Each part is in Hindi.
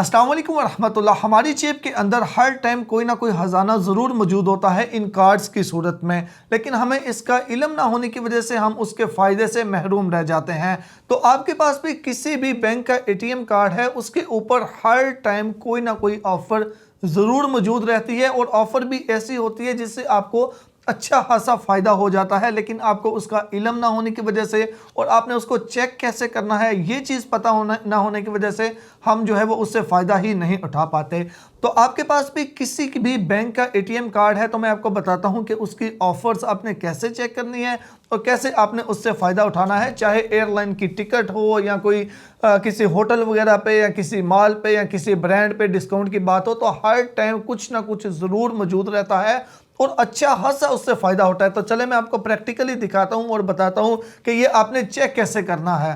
अस्सलाम वालेकुम वरहमतुल्लाह। हमारी जेब के अंदर हर टाइम कोई ना कोई ख़जाना ज़रूर मौजूद होता है इन कार्ड्स की सूरत में, लेकिन हमें इसका इल्म ना होने की वजह से हम उसके फ़ायदे से महरूम रह जाते हैं। तो आपके पास भी किसी भी बैंक का एटीएम कार्ड है, उसके ऊपर हर टाइम कोई ना कोई ऑफ़र ज़रूर मौजूद रहती है और ऑफ़र भी ऐसी होती है जिससे आपको अच्छा खासा फ़ायदा हो जाता है, लेकिन आपको उसका इल्म ना होने की वजह से और आपने उसको चेक कैसे करना है ये चीज़ पता होना ना होने की वजह से हम जो है वो उससे फ़ायदा ही नहीं उठा पाते। तो आपके पास भी किसी की भी बैंक का एटीएम कार्ड है तो मैं आपको बताता हूँ कि उसकी ऑफ़र्स आपने कैसे चेक करनी है और कैसे आपने उससे फ़ायदा उठाना है। चाहे एयरलाइन की टिकट हो या कोई किसी होटल वगैरह पे या किसी मॉल पे या किसी ब्रांड पे डिस्काउंट की बात हो, तो हर टाइम कुछ ना कुछ ज़रूर मौजूद रहता है और अच्छा खासा उससे फ़ायदा होता है। तो चले मैं आपको प्रैक्टिकली दिखाता हूँ और बताता हूँ कि ये आपने चेक कैसे करना है।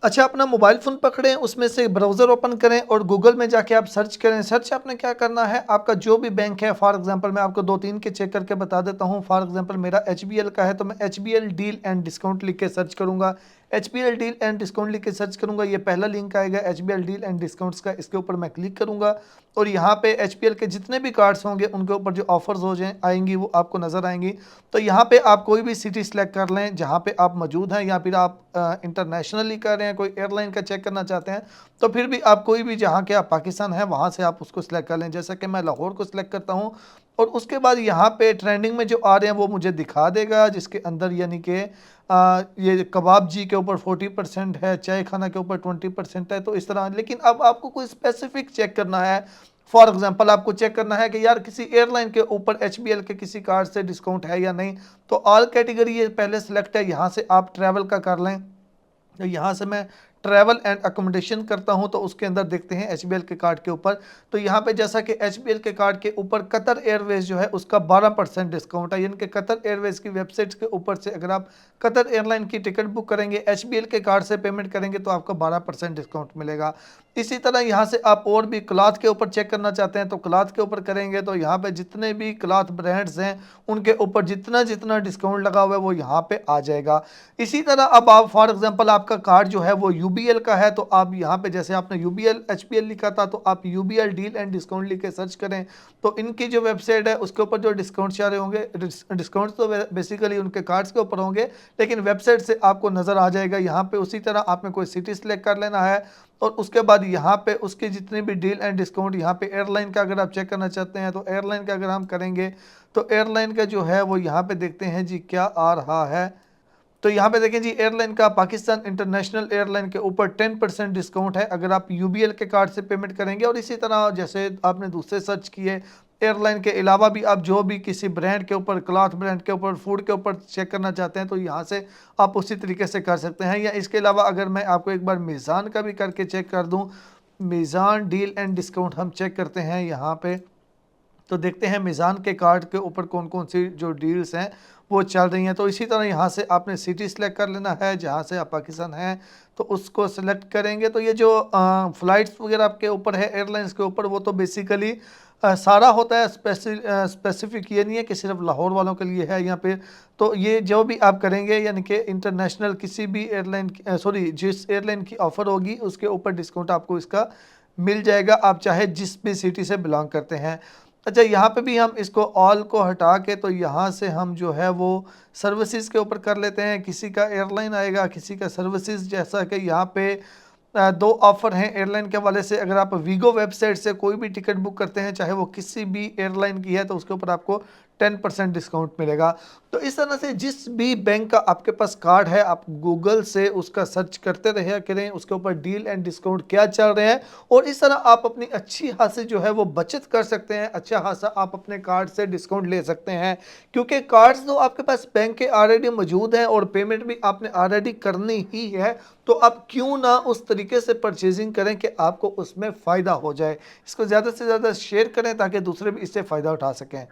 अच्छा, अपना मोबाइल फ़ोन पकड़ें, उसमें से ब्राउज़र ओपन करें और गूगल में जाके आप सर्च करें। सर्च आपने क्या करना है, आपका जो भी बैंक है, फॉर एग्ज़ाम्पल मैं आपको 2-3 के चेक करके बता देता हूँ। फॉर एग्ज़ाम्पल मेरा एचबीएल का है तो मैं एचबीएल डील एंड डिस्काउंट लिख के सर्च करूँगा। एचबीएल डील एंड डिस्काउंट लिख के सर्च करूँगा, ये पहला लिंक आएगा एचबीएल डील एंड डिस्काउंट्स का, इसके ऊपर मैं क्लिक करूँगा और यहाँ पे एचबीएल के जितने भी कार्ड्स होंगे उनके ऊपर जो ऑफ़र्स हो जाए आएंगी वो आपको नज़र आएंगी। तो यहाँ पे आप कोई भी सिटी सेलेक्ट कर लें जहाँ पे आप मौजूद हैं, या फिर आप इंटरनेशनली कर रहे हैं, कोई एयरलाइन का चेक करना चाहते हैं तो फिर भी आप कोई भी जहाँ के आप पाकिस्तान है वहाँ से आप उसको सिलेक्ट कर लें। जैसा कि मैं लाहौर को सिलेक्ट करता हूँ और उसके बाद यहाँ पे ट्रेंडिंग में जो आ रहे हैं वो मुझे दिखा देगा, जिसके अंदर यानी कि ये कबाब जी के ऊपर 40% है, चाय खाना के ऊपर 20% है, तो इस तरह। लेकिन अब आपको कोई स्पेसिफिक चेक करना है, फॉर एग्जांपल आपको चेक करना है कि यार किसी एयरलाइन के ऊपर एचबीएल के किसी कार्ड से डिस्काउंट है या नहीं, तो ऑल कैटेगरी ये पहले सेलेक्ट है, यहाँ से आप ट्रैवल का कर लें। तो यहाँ से मैं ट्रैवल एंड अकोमोडेशन करता हूँ तो उसके अंदर देखते हैं एचबीएल के कार्ड के ऊपर, तो यहाँ पे जैसा कि एचबीएल के कार्ड के ऊपर कतर एयरवेज जो है उसका 12% डिस्काउंट है, यानी कि कतर एयरवेज की वेबसाइट के ऊपर से अगर आप कतर एयरलाइन की टिकट बुक करेंगे, एचबीएल के कार्ड से पेमेंट करेंगे तो आपको 12% डिस्काउंट मिलेगा। इसी तरह यहाँ से आप और भी क्लॉथ के ऊपर चेक करना चाहते हैं तो क्लॉथ के ऊपर करेंगे तो यहाँ पे जितने भी क्लॉथ ब्रांड्स हैं उनके ऊपर जितना जितना डिस्काउंट लगा हुआ है वो यहाँ पे आ जाएगा। इसी तरह अब आप फॉर एग्जांपल आपका कार्ड जो है वो यूबीएल का है तो आप यहाँ पे जैसे आपने यूबीएल एचपीएल लिखा था तो आप यूबीएल डील एंड डिस्काउंट लिख के सर्च करें तो इनकी जो वेबसाइट है उसके ऊपर जो डिस्काउंट आ रहे होंगे, डिस्काउंट तो बेसिकली उनके कार्ड्स के ऊपर होंगे लेकिन वेबसाइट से आपको नज़र आ जाएगा यहाँ पे। उसी तरह आपने कोई सिटी सेलेक्ट कर लेना है और उसके बाद यहाँ पे उसकी जितनी भी डील एंड डिस्काउंट, यहाँ पे एयरलाइन का अगर आप चेक करना चाहते हैं तो एयरलाइन का अगर हम करेंगे तो एयरलाइन का जो है वो यहाँ पे देखते हैं जी क्या आ रहा है। तो यहाँ पे देखें जी एयरलाइन का पाकिस्तान इंटरनेशनल एयरलाइन के ऊपर 10% डिस्काउंट है अगर आप यूबीएल के कार्ड से पेमेंट करेंगे। और इसी तरह जैसे आपने दूसरे सर्च किए एयरलाइन के अलावा भी आप जो भी किसी ब्रांड के ऊपर, क्लॉथ ब्रांड के ऊपर, फूड के ऊपर चेक करना चाहते हैं तो यहाँ से आप उसी तरीके से कर सकते हैं। या इसके अलावा अगर मैं आपको एक बार मीज़ान का भी करके चेक कर दूँ, मीज़ान डील एंड डिस्काउंट हम चेक करते हैं यहाँ पे तो देखते हैं मीज़ान के कार्ड के ऊपर कौन कौन सी जो डील्स हैं वो चल रही हैं। तो इसी तरह यहाँ से आपने सिटी सेलेक्ट कर लेना है जहाँ से आप पाकिस्तान हैं तो उसको सेलेक्ट करेंगे। तो ये जो फ़्लाइट्स वगैरह आपके ऊपर है एयरलाइंस के ऊपर वो तो बेसिकली सारा होता है, स्पेसिफिक ये नहीं है कि सिर्फ लाहौर वालों के लिए है यहाँ पे। तो ये जो भी आप करेंगे यानी कि इंटरनेशनल किसी भी एयरलाइन सॉरी जिस एयरलाइन की ऑफ़र होगी उसके ऊपर डिस्काउंट आपको इसका मिल जाएगा, आप चाहे जिस भी सिटी से बिलोंग करते हैं। अच्छा, यहाँ पे भी हम इसको ऑल को हटा के तो यहाँ से हम जो है वो सर्विसेज के ऊपर कर लेते हैं। किसी का एयरलाइन आएगा, किसी का सर्विसेज। जैसा कि यहाँ पे दो ऑफ़र हैं एयरलाइन के हवाले से। अगर आप वीगो वेबसाइट से कोई भी टिकट बुक करते हैं चाहे वो किसी भी एयरलाइन की है तो उसके ऊपर आपको 10% डिस्काउंट मिलेगा। तो इस तरह से जिस भी बैंक का आपके पास कार्ड है आप गूगल से उसका सर्च करते रहे करें, उसके ऊपर डील एंड डिस्काउंट क्या चल रहे हैं और इस तरह आप अपनी अच्छी खासी जो है वो बचत कर सकते हैं, अच्छा खासा आप अपने कार्ड से डिस्काउंट ले सकते हैं। क्योंकि कार्ड्स तो आपके पास बैंक के ऑलरेडी मौजूद हैं और पेमेंट भी आपने ऑलरेडी करनी ही है, तो आप क्यों ना उस तरीके से परचेजिंग करें कि आपको उसमें फ़ायदा हो जाए। इसको ज़्यादा से ज़्यादा शेयर करें ताकि दूसरे भी इससे फ़ायदा उठा सकें।